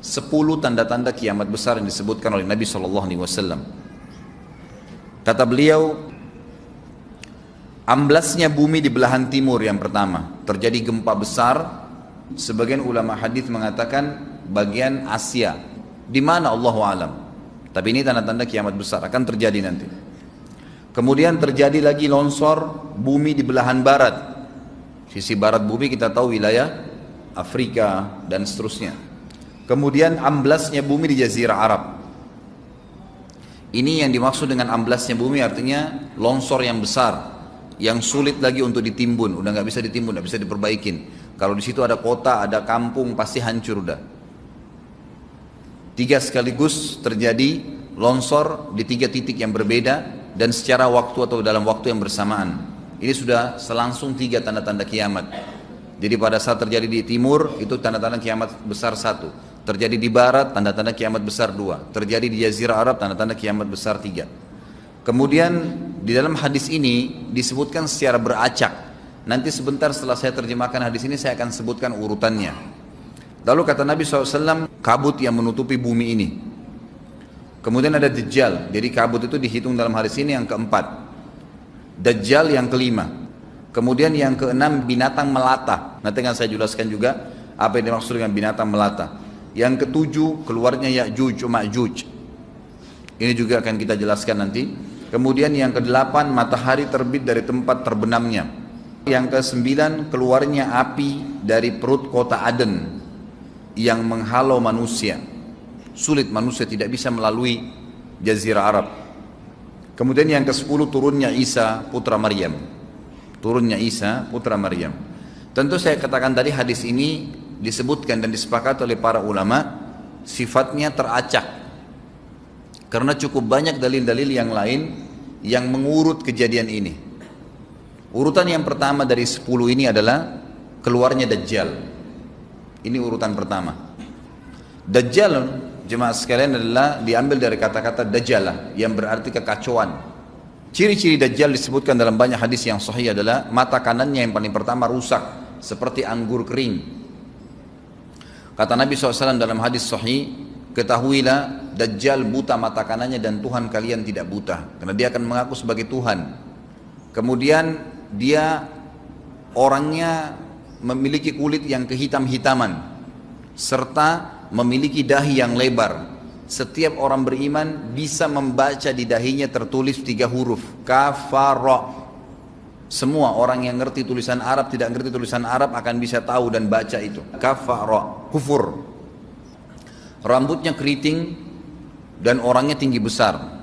10 tanda-tanda kiamat besar yang disebutkan oleh Nabi SAW. Kata beliau, amblasnya bumi di belahan timur yang pertama, terjadi gempa besar. Sebagian ulama hadis mengatakan bagian Asia, di mana Allahu alam. Tapi ini tanda-tanda kiamat besar akan terjadi nanti. Kemudian terjadi lagi longsor bumi di belahan barat. Sisi barat bumi kita tahu wilayah Afrika dan seterusnya. Kemudian amblasnya bumi di Jazirah Arab. Ini yang dimaksud dengan amblasnya bumi, artinya longsor yang besar, yang sulit lagi untuk ditimbun, udah nggak bisa ditimbun, nggak bisa diperbaikin. Kalau di situ ada kota, ada kampung, pasti hancur udah. 3 sekaligus terjadi longsor di 3 titik yang berbeda dan secara waktu atau dalam waktu yang bersamaan. Ini sudah selangsung 3 tanda-tanda kiamat. Jadi pada saat terjadi di timur itu tanda-tanda kiamat besar 1. Terjadi di barat tanda-tanda kiamat besar 2. Terjadi di Jazirah Arab tanda-tanda kiamat besar 3. Kemudian di dalam hadis ini disebutkan secara beracak. Nanti sebentar setelah saya terjemahkan hadis ini saya akan sebutkan urutannya. Lalu kata Nabi SAW, kabut yang menutupi bumi ini. Kemudian ada Dajjal. Jadi kabut itu dihitung dalam hadis ini yang keempat. Dajjal yang kelima. Kemudian yang keenam binatang melata. Nanti akan saya jelaskan juga apa yang dimaksud dengan binatang melata. Yang ketujuh keluarnya Ya'juj Ma'juj. Ini juga akan kita jelaskan nanti. Kemudian yang kedelapan matahari terbit dari tempat terbenamnya. Yang kesembilan keluarnya api dari perut kota Aden yang menghalau manusia. Sulit, manusia tidak bisa melalui Jazirah Arab. Kemudian yang ke-10 turunnya Isa putra Maryam. Turunnya Isa putra Maryam. Tentu saya katakan tadi hadis ini disebutkan dan disepakati oleh para ulama sifatnya teracak. Karena cukup banyak dalil-dalil yang lain yang mengurut kejadian ini. Urutan yang pertama dari 10 ini adalah keluarnya Dajjal. Ini urutan pertama. Dajjal, jemaah sekalian, adalah diambil dari kata-kata Dajjalah yang berarti kekacauan. Ciri-ciri Dajjal disebutkan dalam banyak hadis yang sahih adalah mata kanannya yang paling pertama rusak seperti anggur kering. Kata Nabi SAW dalam hadis sahih, ketahuilah Dajjal buta mata kanannya dan Tuhan kalian tidak buta, karena dia akan mengaku sebagai Tuhan. Kemudian dia orangnya memiliki kulit yang kehitam-hitaman serta memiliki dahi yang lebar. Setiap orang beriman bisa membaca di dahinya tertulis 3 huruf kafara. Semua orang yang ngerti tulisan Arab, tidak ngerti tulisan Arab akan bisa tahu dan baca itu kafara, kufur. Rambutnya keriting dan orangnya tinggi besar.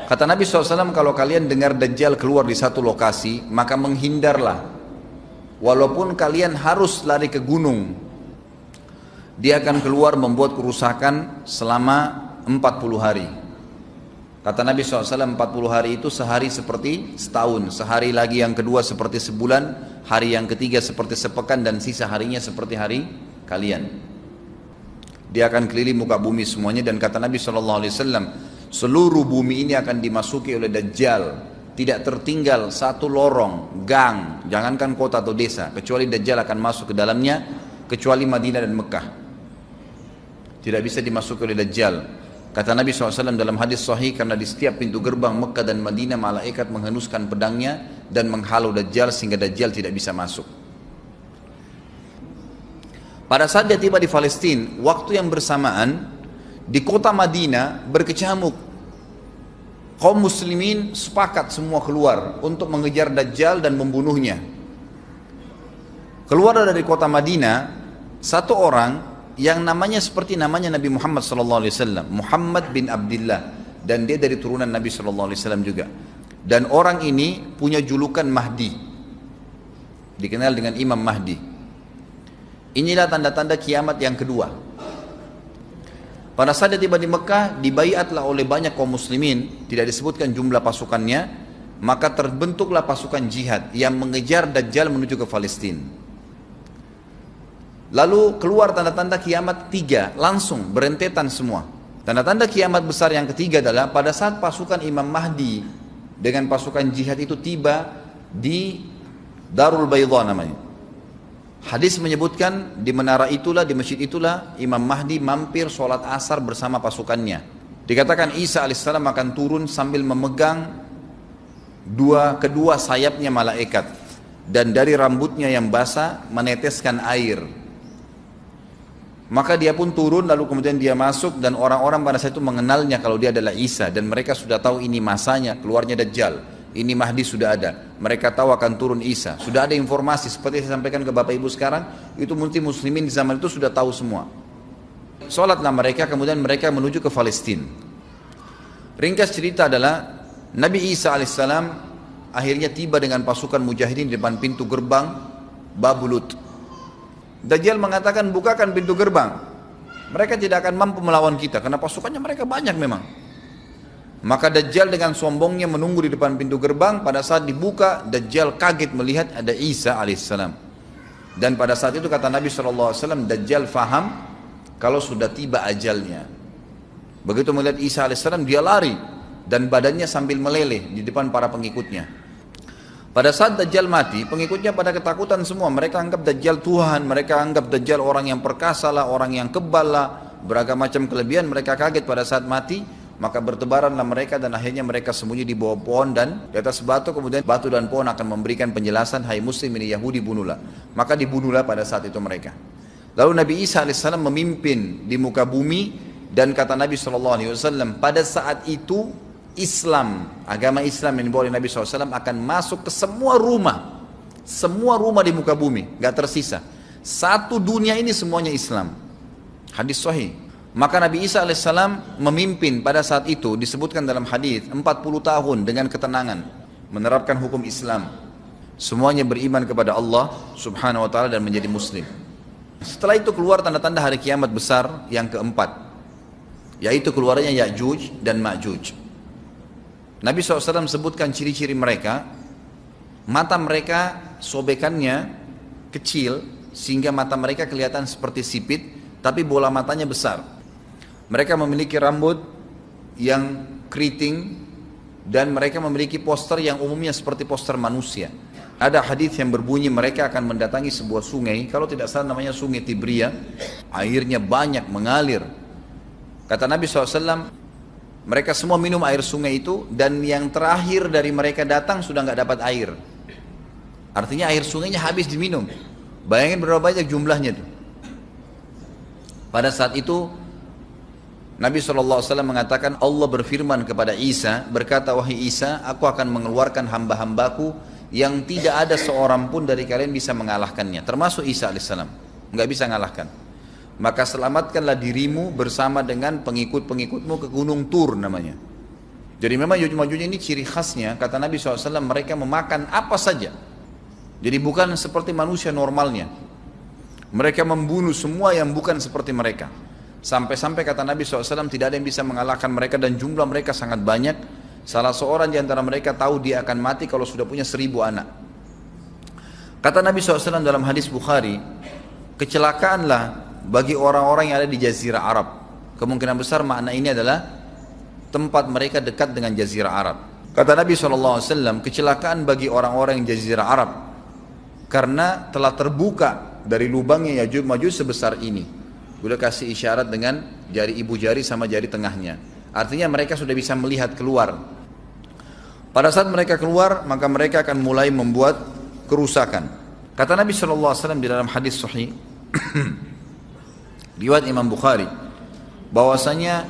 Kata Nabi SAW, kalau kalian dengar Dajjal keluar di satu lokasi, maka menghindarlah. Walaupun kalian harus lari ke gunung, dia akan keluar membuat kerusakan selama 40 hari. Kata Nabi SAW, 40 hari itu sehari seperti setahun, sehari lagi yang kedua seperti sebulan, hari yang ketiga seperti sepekan, dan sisa harinya seperti hari kalian. Dia akan keliling muka bumi semuanya, dan kata Nabi SAW, seluruh bumi ini akan dimasuki oleh Dajjal. Tidak tertinggal satu lorong, gang, jangankan kota atau desa, kecuali Dajjal akan masuk ke dalamnya, kecuali Madinah dan Mekah. Tidak bisa dimasuki oleh Dajjal. Kata Nabi SAW dalam hadis sahih, karena di setiap pintu gerbang Mekah dan Madinah malaikat menghenuskan pedangnya dan menghalau Dajjal sehingga Dajjal tidak bisa masuk. Pada saat dia tiba di Palestina, waktu yang bersamaan di kota Madinah berkecamuk. Kaum muslimin sepakat semua keluar untuk mengejar Dajjal dan membunuhnya. Keluar dari kota Madinah satu orang yang namanya seperti namanya Nabi Muhammad SAW, Muhammad bin Abdullah, dan dia dari turunan Nabi SAW juga. Dan orang ini punya julukan Mahdi, dikenal dengan Imam Mahdi. Inilah tanda-tanda kiamat yang kedua. Pada saat dia tiba di Mekah, dibaiatlah oleh banyak kaum muslimin, tidak disebutkan jumlah pasukannya, maka terbentuklah pasukan jihad yang mengejar Dajjal menuju ke Palestina. Lalu keluar tanda-tanda kiamat 3, langsung berentetan semua. Tanda-tanda kiamat besar yang ketiga adalah pada saat pasukan Imam Mahdi dengan pasukan jihad itu tiba di Darul Baydha namanya. Hadis menyebutkan di menara itulah, di masjid itulah Imam Mahdi mampir sholat asar bersama pasukannya. Dikatakan Isa alaihissalam akan turun sambil memegang kedua sayapnya malaikat, dan dari rambutnya yang basah meneteskan air. Maka dia pun turun, lalu kemudian dia masuk, dan orang-orang pada saat itu mengenalnya kalau dia adalah Isa, dan mereka sudah tahu ini masanya keluarnya Dajjal, ini Mahdi sudah ada, mereka tahu akan turun Isa, sudah ada informasi seperti saya sampaikan ke Bapak Ibu sekarang, itu muslimin di zaman itu sudah tahu semua. Sholatlah mereka, kemudian mereka menuju ke Palestina. Ringkas cerita adalah Nabi Isa alaihissalam akhirnya tiba dengan pasukan mujahidin di depan pintu gerbang Babulut. Dajjal mengatakan, bukakan pintu gerbang, mereka tidak akan mampu melawan kita karena pasukannya mereka banyak memang. Maka Dajjal dengan sombongnya menunggu di depan pintu gerbang. Pada saat dibuka, Dajjal kaget melihat ada Isa alaihissalam. Dan pada saat itu kata Nabi SAW, Dajjal faham kalau sudah tiba ajalnya. Begitu melihat Isa alaihissalam, dia lari dan badannya sambil meleleh di depan para pengikutnya. Pada saat Dajjal mati, pengikutnya pada ketakutan semua. Mereka anggap Dajjal Tuhan, mereka anggap Dajjal orang yang perkasa lah, orang yang kebal lah, beragam macam kelebihan. Mereka kaget pada saat mati, maka bertebaranlah mereka dan akhirnya mereka sembunyi di bawah pohon dan di atas batu. Kemudian batu dan pohon akan memberikan penjelasan, hai muslim ini Yahudi, bunuhlah. Maka dibunuhlah pada saat itu mereka. Lalu Nabi Isa alaihissalam memimpin di muka bumi, dan kata Nabi SAW, pada saat itu Islam, agama Islam yang dibawa oleh Nabi SAW akan masuk ke semua rumah di muka bumi, gak tersisa. Satu dunia ini semuanya Islam. Hadis sahih. Maka Nabi Isa alaihissalam memimpin pada saat itu, disebutkan dalam hadis 40 tahun dengan ketenangan, menerapkan hukum Islam. Semuanya beriman kepada Allah subhanahu wa ta'ala dan menjadi muslim. Setelah itu keluar tanda-tanda hari kiamat besar yang keempat, yaitu keluarnya Ya'juj dan Ma'juj. Nabi SAW sebutkan ciri-ciri mereka. Mata mereka sobekannya kecil sehingga mata mereka kelihatan seperti sipit, tapi bola matanya besar. Mereka memiliki rambut yang keriting, dan mereka memiliki poster yang umumnya seperti poster manusia. Ada hadis yang berbunyi mereka akan mendatangi sebuah sungai, kalau tidak salah namanya sungai Tibria, airnya banyak mengalir. Kata Nabi SAW, mereka semua minum air sungai itu, dan yang terakhir dari mereka datang sudah nggak dapat air. Artinya air sungainya habis diminum. Bayangin berapa banyak jumlahnya itu. Pada saat itu Nabi SAW mengatakan, Allah berfirman kepada Isa, berkata, wahai Isa, aku akan mengeluarkan hamba-hambaku yang tidak ada seorang pun dari kalian bisa mengalahkannya, termasuk Isa alaihissalam, nggak bisa mengalahkan. Maka selamatkanlah dirimu bersama dengan pengikut-pengikutmu ke Gunung Tur namanya. Jadi memang Ya'juj ini ciri khasnya, kata Nabi SAW, mereka memakan apa saja. Jadi bukan seperti manusia normalnya. Mereka membunuh semua yang bukan seperti mereka. Sampai-sampai kata Nabi SAW, tidak ada yang bisa mengalahkan mereka, dan jumlah mereka sangat banyak. Salah seorang di antara mereka tahu dia akan mati kalau sudah punya 1000 anak. Kata Nabi SAW dalam hadis Bukhari, kecelakaanlah bagi orang-orang yang ada di Jazirah Arab. Kemungkinan besar makna ini adalah tempat mereka dekat dengan Jazirah Arab. Kata Nabi SAW, kecelakaan bagi orang-orang yang Jazirah Arab, karena telah terbuka dari lubangnya Ya'juj Ma'juj sebesar ini. Sudah kasih isyarat dengan jari ibu jari sama jari tengahnya. Artinya mereka sudah bisa melihat keluar. Pada saat mereka keluar, maka mereka akan mulai membuat kerusakan. Kata Nabi SAW di dalam hadis sahih riwayat Imam Bukhari, bahwasanya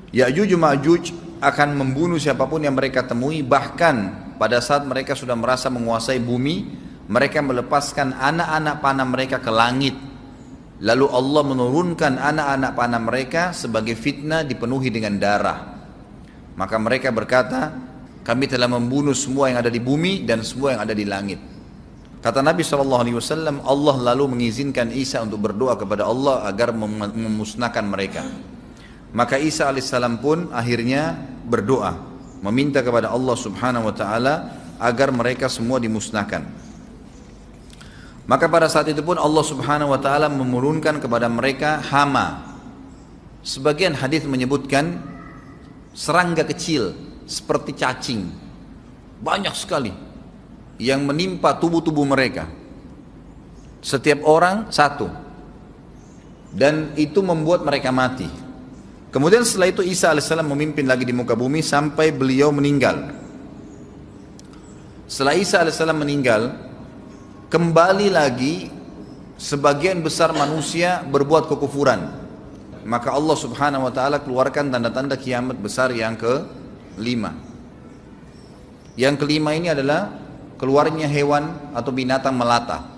Ya'juj Ma'juj akan membunuh siapapun yang mereka temui. Bahkan pada saat mereka sudah merasa menguasai bumi, mereka melepaskan anak-anak panah mereka ke langit. Lalu Allah menurunkan anak-anak panah mereka sebagai fitnah dipenuhi dengan darah. Maka mereka berkata, kami telah membunuh semua yang ada di bumi dan semua yang ada di langit. Kata Nabi SAW, Allah lalu mengizinkan Isa untuk berdoa kepada Allah agar memusnahkan mereka. Maka Isa alaihissalam pun akhirnya berdoa, meminta kepada Allah subhanahu wa ta'ala agar mereka semua dimusnahkan. Maka pada saat itu pun Allah subhanahu wa ta'ala menurunkan kepada mereka hama. Sebagian hadis menyebutkan serangga kecil seperti cacing, banyak sekali yang menimpa tubuh-tubuh mereka. Setiap orang satu. Dan itu membuat mereka mati. Kemudian setelah itu Isa alaihissalam memimpin lagi di muka bumi sampai beliau meninggal. Setelah Isa alaihissalam meninggal, kembali lagi sebagian besar manusia berbuat kekufuran. Maka Allah subhanahu wa ta'ala keluarkan tanda-tanda kiamat besar yang kelima. Yang kelima ini adalah keluarnya hewan atau binatang melata.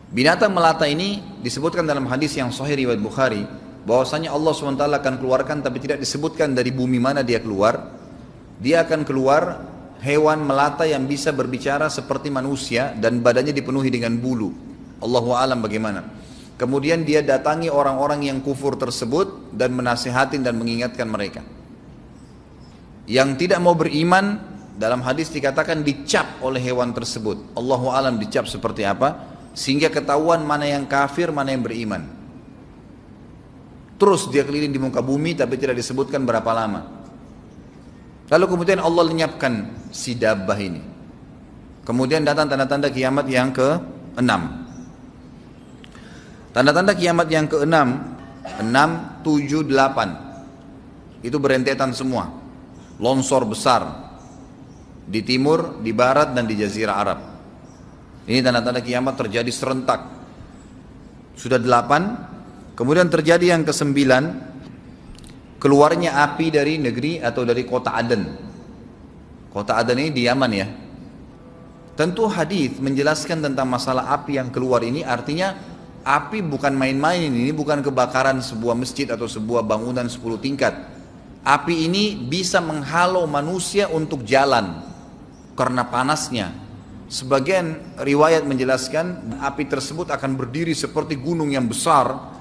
Binatang melata ini disebutkan dalam hadis yang sahih riwayat Bukhari, bahwasanya Allah SWT akan keluarkan, tapi tidak disebutkan dari bumi mana dia keluar. Dia akan keluar hewan melata yang bisa berbicara seperti manusia dan badannya dipenuhi dengan bulu. Allahu a'lam bagaimana. Kemudian dia datangi orang-orang yang kufur tersebut dan menasihatin dan mengingatkan mereka. Yang tidak mau beriman, dalam hadis dikatakan dicap oleh hewan tersebut. Allahu a'lam dicap seperti apa, sehingga ketahuan mana yang kafir, mana yang beriman. Terus dia keliling di muka bumi tapi tidak disebutkan berapa lama. Lalu kemudian Allah lenyapkan si dabbah ini. Kemudian datang tanda-tanda kiamat yang ke-6. Tanda-tanda kiamat yang ke-6, 6, 7, 8. Itu berentetan semua. Longsor besar di timur, di barat, dan di jazirah Arab. Ini tanda-tanda kiamat terjadi serentak. Sudah 8. Kemudian terjadi yang ke-9, keluarnya api dari negeri atau dari kota Aden. Kota Aden ini di Yaman ya. Tentu hadis menjelaskan tentang masalah api yang keluar ini, artinya api bukan main-main, ini bukan kebakaran sebuah masjid atau sebuah bangunan 10 tingkat. Api ini bisa menghalau manusia untuk jalan karena panasnya. Sebagian riwayat menjelaskan api tersebut akan berdiri seperti gunung yang besar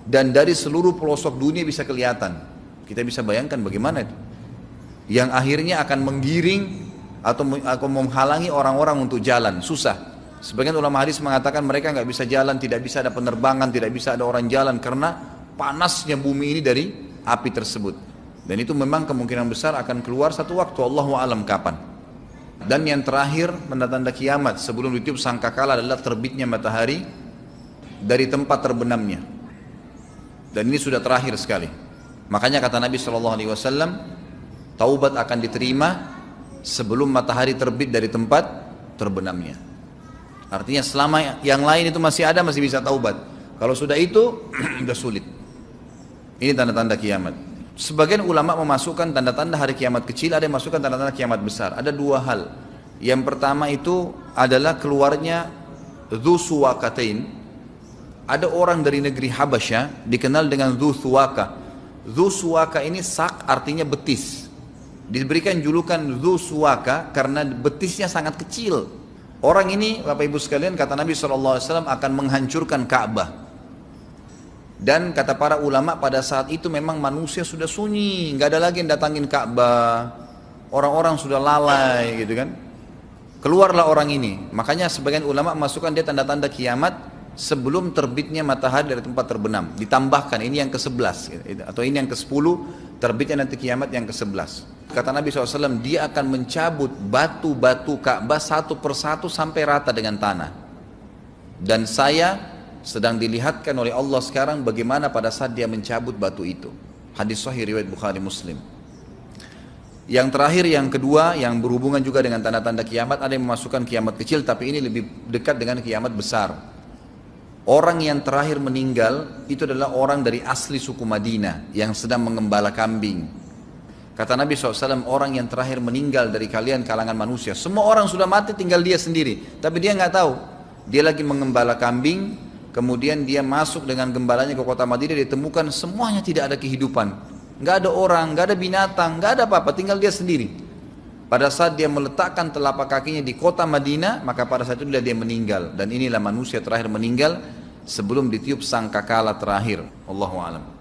dan dari seluruh pelosok dunia bisa kelihatan. Kita bisa bayangkan bagaimana itu. Yang akhirnya akan menggiring atau menghalangi orang-orang untuk jalan, susah. Sebagian ulama hadis mengatakan mereka nggak bisa jalan, tidak bisa ada penerbangan, tidak bisa ada orang jalan karena panasnya bumi ini dari api tersebut. Dan itu memang kemungkinan besar akan keluar satu waktu, Allahu a'lam kapan. Dan yang terakhir tanda-tanda kiamat sebelum ditiup sangkakala adalah terbitnya matahari dari tempat terbenamnya. Dan ini sudah terakhir sekali. Makanya kata Nabi SAW, taubat akan diterima sebelum matahari terbit dari tempat terbenamnya. Artinya selama yang lain itu masih ada, masih bisa taubat. Kalau sudah itu, sudah sulit. Ini tanda-tanda kiamat. Sebagian ulama memasukkan tanda-tanda hari kiamat kecil, ada yang masukkan tanda-tanda kiamat besar. Ada dua hal. Yang pertama itu adalah keluarnya Dzu Suwakatain. Ada orang dari negeri Habasyah dikenal dengan Dzu Suwaka. Dzu Suwaka ini sak artinya betis. Diberikan julukan Dzu Suwaka karena betisnya sangat kecil. Orang ini, Bapak Ibu sekalian, kata Nabi SAW akan menghancurkan Ka'bah. Dan kata para ulama pada saat itu memang manusia sudah sunyi, nggak ada lagi yang datangin Ka'bah. Orang-orang sudah lalai gitu kan. Keluarlah orang ini. Makanya sebagian ulama masukkan dia tanda-tanda kiamat sebelum terbitnya matahari dari tempat terbenam. Ditambahkan ini yang ke-11 atau ini yang ke-10, terbitnya nanti kiamat yang ke-11. Kata Nabi SAW, dia akan mencabut batu-batu Ka'bah satu persatu sampai rata dengan tanah. Dan saya sedang dilihatkan oleh Allah sekarang bagaimana pada saat dia mencabut batu itu. Hadis sahih riwayat Bukhari Muslim. Yang terakhir, yang kedua, yang berhubungan juga dengan tanda-tanda kiamat, ada yang memasukkan kiamat kecil, tapi ini lebih dekat dengan kiamat besar. Orang yang terakhir meninggal itu adalah orang dari asli suku Madinah yang sedang mengembala kambing. Kata Nabi SAW, orang yang terakhir meninggal dari kalian kalangan manusia, semua orang sudah mati tinggal dia sendiri, tapi dia nggak tahu. Dia lagi mengembala kambing, kemudian dia masuk dengan gembalanya ke kota Madinah, ditemukan semuanya tidak ada kehidupan, nggak ada orang, nggak ada binatang, nggak ada apa-apa, tinggal dia sendiri. Pada saat dia meletakkan telapak kakinya di kota Madinah, maka pada saat itu dia meninggal. Dan inilah manusia terakhir meninggal sebelum ditiup sangkakala terakhir. Allahu a'lam.